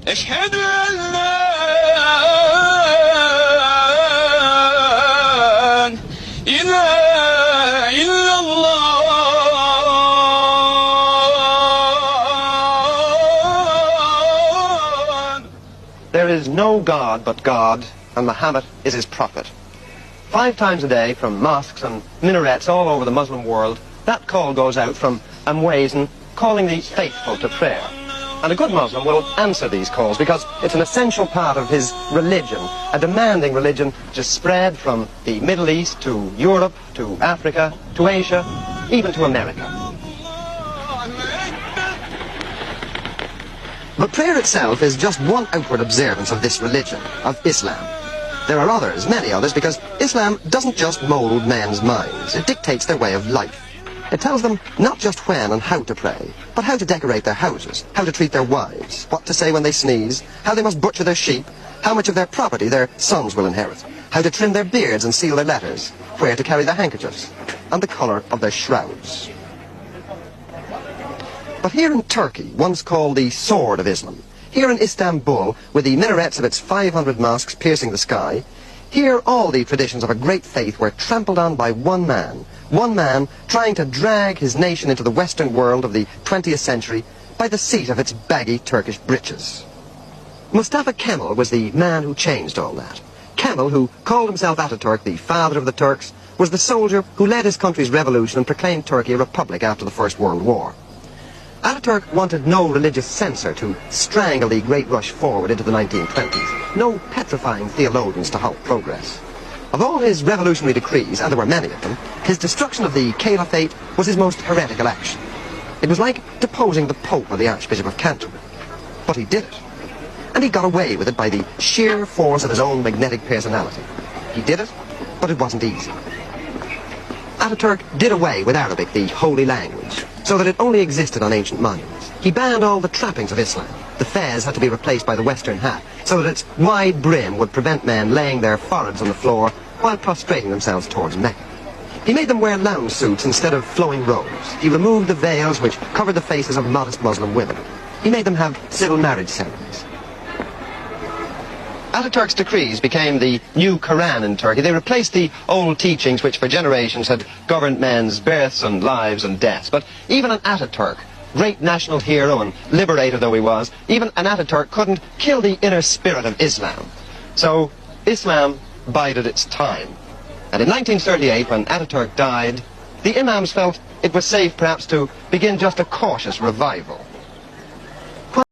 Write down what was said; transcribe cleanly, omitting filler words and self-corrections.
Eşhedü en la ilahe illallah. There is no God but God, and Muhammad is his prophet. 5 times a day from mosques and minarets all over the Muslim world, that call goes out from Amwazin, calling the faithful to prayer. And a good Muslim will answer these calls because it's an essential part of his religion, a demanding religion just spread from the Middle East to Europe, to Africa, to Asia, even to America. But prayer itself is just one outward observance of this religion, of Islam. There are others, many others, because Islam doesn't just mold men's minds, it dictates their way of life. It tells them not just when and how to pray, but how to decorate their houses, how to treat their wives, what to say when they sneeze, how they must butcher their sheep, how much of their property their sons will inherit, how to trim their beards and seal their letters, where to carry their handkerchiefs, and the colour of their shrouds. But here in Turkey, once called the sword of Islam, here in Istanbul, with the minarets of its 500 mosques piercing the sky, here all the traditions of a great faith were trampled on by one man trying to drag his nation into the Western world of the 20th century by the seat of its baggy Turkish breeches. Mustafa Kemal was the man who changed all that. Kemal, who called himself Ataturk, the father of the Turks, was the soldier who led his country's revolution and proclaimed Turkey a republic after the First World War. Ataturk wanted no religious censor to strangle the great rush forward into the 1920s, no petrifying theologians to halt progress. Of all his revolutionary decrees, and there were many of them, his destruction of the caliphate was his most heretical action. It was like deposing the Pope or the Archbishop of Canterbury. But he did it. And he got away with it by the sheer force of his own magnetic personality. He did it, but it wasn't easy. Ataturk did away with Arabic, the holy language, so that it only existed on ancient monuments. He banned all the trappings of Islam. The fez had to be replaced by the Western hat, so that its wide brim would prevent men laying their foreheads on the floor while prostrating themselves towards Mecca. He made them wear lounge suits instead of flowing robes. He removed the veils which covered the faces of modest Muslim women. He made them have civil marriage ceremonies. Ataturk's decrees became the new Quran in Turkey. They replaced the old teachings which for generations had governed men's births and lives and deaths. But even an Ataturk, great national hero and liberator though he was, even an Ataturk couldn't kill the inner spirit of Islam. So Islam bided its time. And in 1938, when Ataturk died, the imams felt it was safe perhaps to begin just a cautious revival.